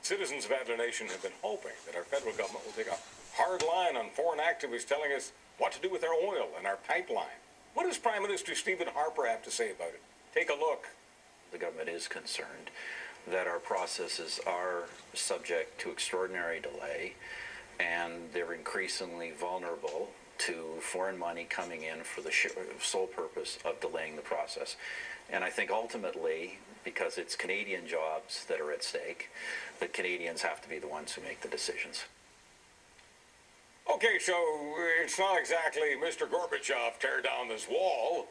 Citizens of Adler Nation have been hoping that our federal government will take a hard line on foreign activists telling us what to do with our oil and our pipeline. What does Prime Minister Stephen Harper have to say about it? Take a look. The government is concerned that our processes are subject to extraordinary delay, and they're increasingly vulnerable to foreign money coming in for the sole purpose of delaying the process. And I think ultimately, because it's Canadian jobs that are at stake, that Canadians have to be the ones who make the decisions. Okay, so it's not exactly Mr. Gorbachev tear down this wall,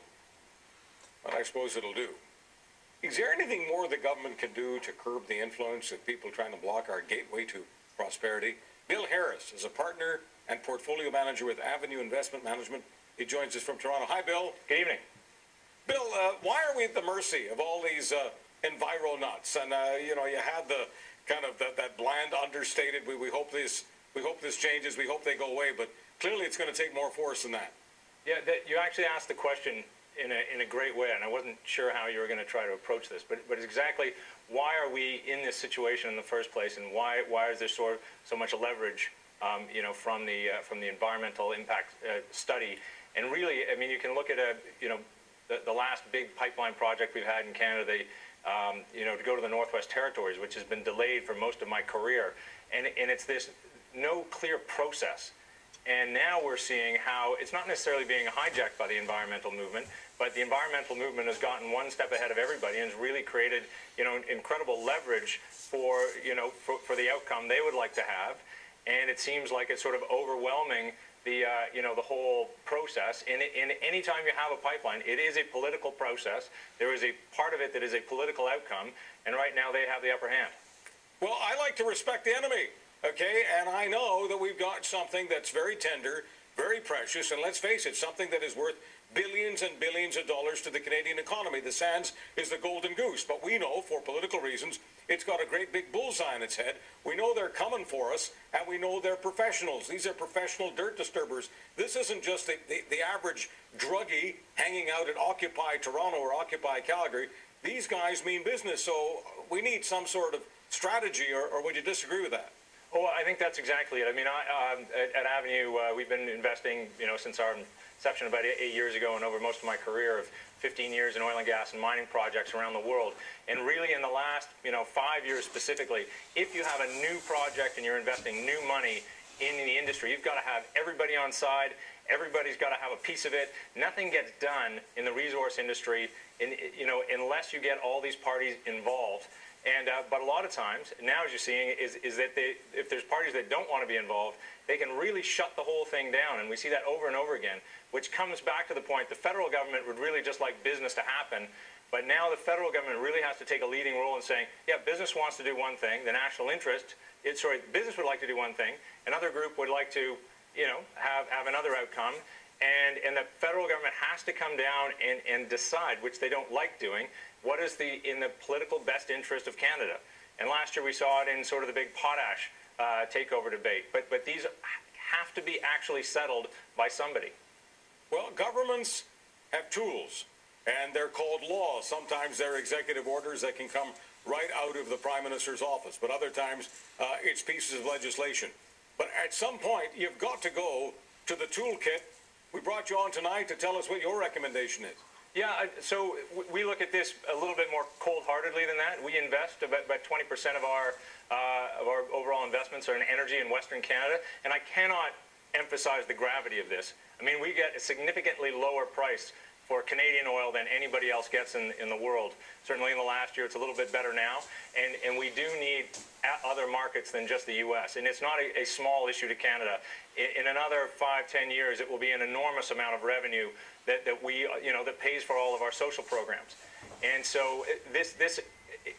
but I suppose it'll do. Is there anything more the government can do to curb the influence of people trying to block our gateway to prosperity? Bill Harris is a partner and portfolio manager with Avenue Investment Management. He joins us from Toronto. Hi, Bill. Good evening. Bill, why are we at the mercy of all these enviro nuts? And you know, you had the kind of that bland, understated. We hope this changes. We hope they go away. But clearly, it's going to take more force than that. Yeah, you actually asked the question in a great way, and I wasn't sure how you were going to try to approach this. But exactly, why are we in this situation in the first place, and why is there so much leverage, you know, from the environmental impact study? And really, I mean, you can look at the last big pipeline project we've had in Canada, you know, to go to the Northwest Territories, which has been delayed for most of my career, and it's this no clear process. And now we're seeing how it's not necessarily being hijacked by the environmental movement, but the environmental movement has gotten one step ahead of everybody and has really created, you know, incredible leverage for, you know, for the outcome they would like to have. And it seems like it's sort of overwhelming the, you know, the whole process. And any time you have a pipeline, it is a political process. There is a part of it that is a political outcome, and right now they have the upper hand. Well, I like to respect the enemy. Okay, and I know that we've got something that's very tender, very precious, and let's face it, something that is worth billions and billions of dollars to the Canadian economy. The sands is the golden goose, but we know, for political reasons, it's got a great big bullseye on its head. We know they're coming for us, and we know they're professionals. These are professional dirt disturbers. This isn't just the average druggie hanging out at Occupy Toronto or Occupy Calgary. These guys mean business, so we need some sort of strategy, or would you disagree with that? Oh, I think that's exactly it. I mean, at Avenue, we've been investing, you know, since our inception about 8 years ago, and over most of my career of 15 years in oil and gas and mining projects around the world. And really, in the last, you know, 5 years specifically, if you have a new project and you're investing new money in the industry, you've got to have everybody on side. Everybody's got to have a piece of it. Nothing gets done in the resource industry, you know, unless you get all these parties involved. And but a lot of times, now as you're seeing, is that if there's parties that don't want to be involved, they can really shut the whole thing down. And we see that over and over again, which comes back to the point the federal government would really just like business to happen. But now the federal government really has to take a leading role in saying, yeah, business wants to do one thing, the national interest, business would like to do one thing, another group would like to, you know, have another outcome. And the federal government has to come down and decide, which they don't like doing, what is in the political best interest of Canada. And last year we saw it in sort of the big potash takeover debate. But these have to be actually settled by somebody. Well, governments have tools, and they're called laws. Sometimes they're executive orders that can come right out of the Prime Minister's office, but other times it's pieces of legislation. But at some point, you've got to go to the toolkit. We brought you on tonight to tell us what your recommendation is. Yeah, so we look at this a little bit more cold-heartedly than that. We invest about 20% of our overall investments are in energy in Western Canada, and I cannot emphasize the gravity of this. I mean, we get a significantly lower price for Canadian oil than anybody else gets in the world. Certainly in the last year, it's a little bit better now, and we do need other markets than just the U.S., and it's not a small issue to Canada. In another 5-10 years, it will be an enormous amount of revenue that we, you know, that pays for all of our social programs. And so this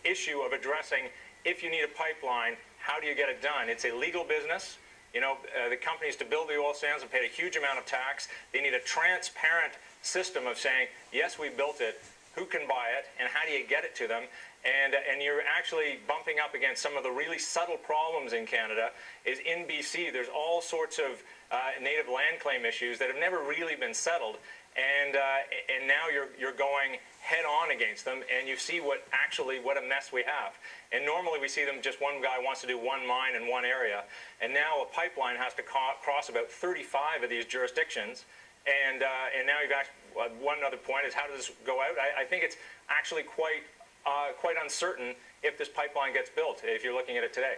issue of addressing, if you need a pipeline, how do you get it done? It's a legal business. You know, the companies to build the oil sands have paid a huge amount of tax. They need a transparent system of saying, yes, we built it, who can buy it, and how do you get it to them? And you're actually bumping up against some of the really subtle problems in Canada. Is in BC, there's all sorts of native land claim issues that have never really been settled. and now you're going head on against them, and you see what a mess we have. And normally we see them, just one guy wants to do one mine in one area, and now a pipeline has to cross about 35 of these jurisdictions. And now you've actually, one other point is, how does this go out? I think it's actually quite uncertain if this pipeline gets built, if you're looking at it today.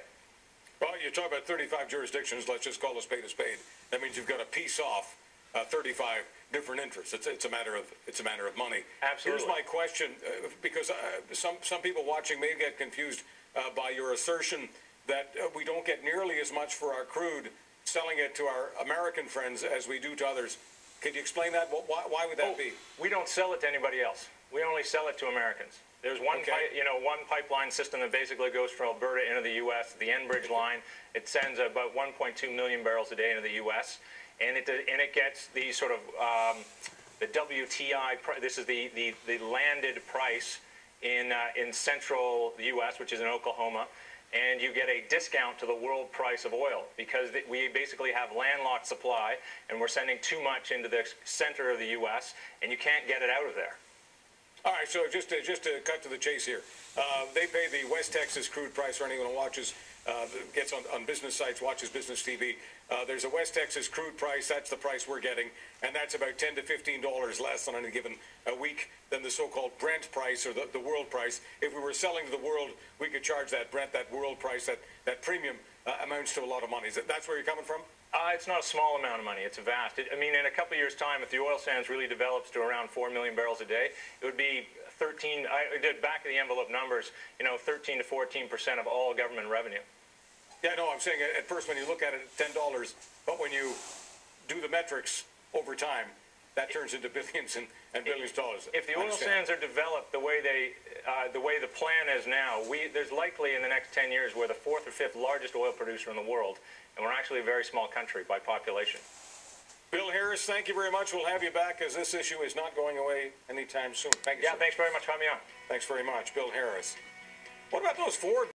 Well, you talk about 35 jurisdictions. Let's just call a spade a spade. That means you've got to piece off 35 different interests. It's a matter of money. Absolutely. Here's my question, because some people watching may get confused by your assertion that we don't get nearly as much for our crude selling it to our American friends as we do to others. Could you explain that? Why would that be? We don't sell it to anybody else. We only sell it to Americans. There's one, one pipeline system that basically goes from Alberta into the U.S. The Enbridge line. It sends about 1.2 million barrels a day into the U.S. and it gets the sort of the WTI. This is the landed price in central U.S., which is in Oklahoma, and you get a discount to the world price of oil because we basically have landlocked supply, and we're sending too much into the center of the U.S. and you can't get it out of there. All right, so just to cut to the chase here, they pay the West Texas crude price for anyone who watches, gets on business sites, watches business TV. There's a West Texas crude price. That's the price we're getting, and that's about $10 to $15 less on any given week than the so-called Brent price or the world price. If we were selling to the world, we could charge that Brent, that world price, that premium amounts to a lot of money. That's where you're coming from? It's not a small amount of money. It's vast. I mean, in a couple of years' time, if the oil sands really develops to around 4 million barrels a day, it would be 13. I did back of the envelope numbers. 13 to 14% of all government revenue. Yeah, no, I'm saying at first when you look at it, $10, but when you do the metrics over time, that turns into billions and billions of dollars. If the oil sands are developed the way the plan is now, there's likely in the next 10 years we're the 4th or 5th largest oil producer in the world, and we're actually a very small country by population. Bill Harris, thank you very much. We'll have you back, as this issue is not going away anytime soon. Thank you, Yeah, sir. thanks very much for having me on. Thanks very much, Bill Harris. What about those Ford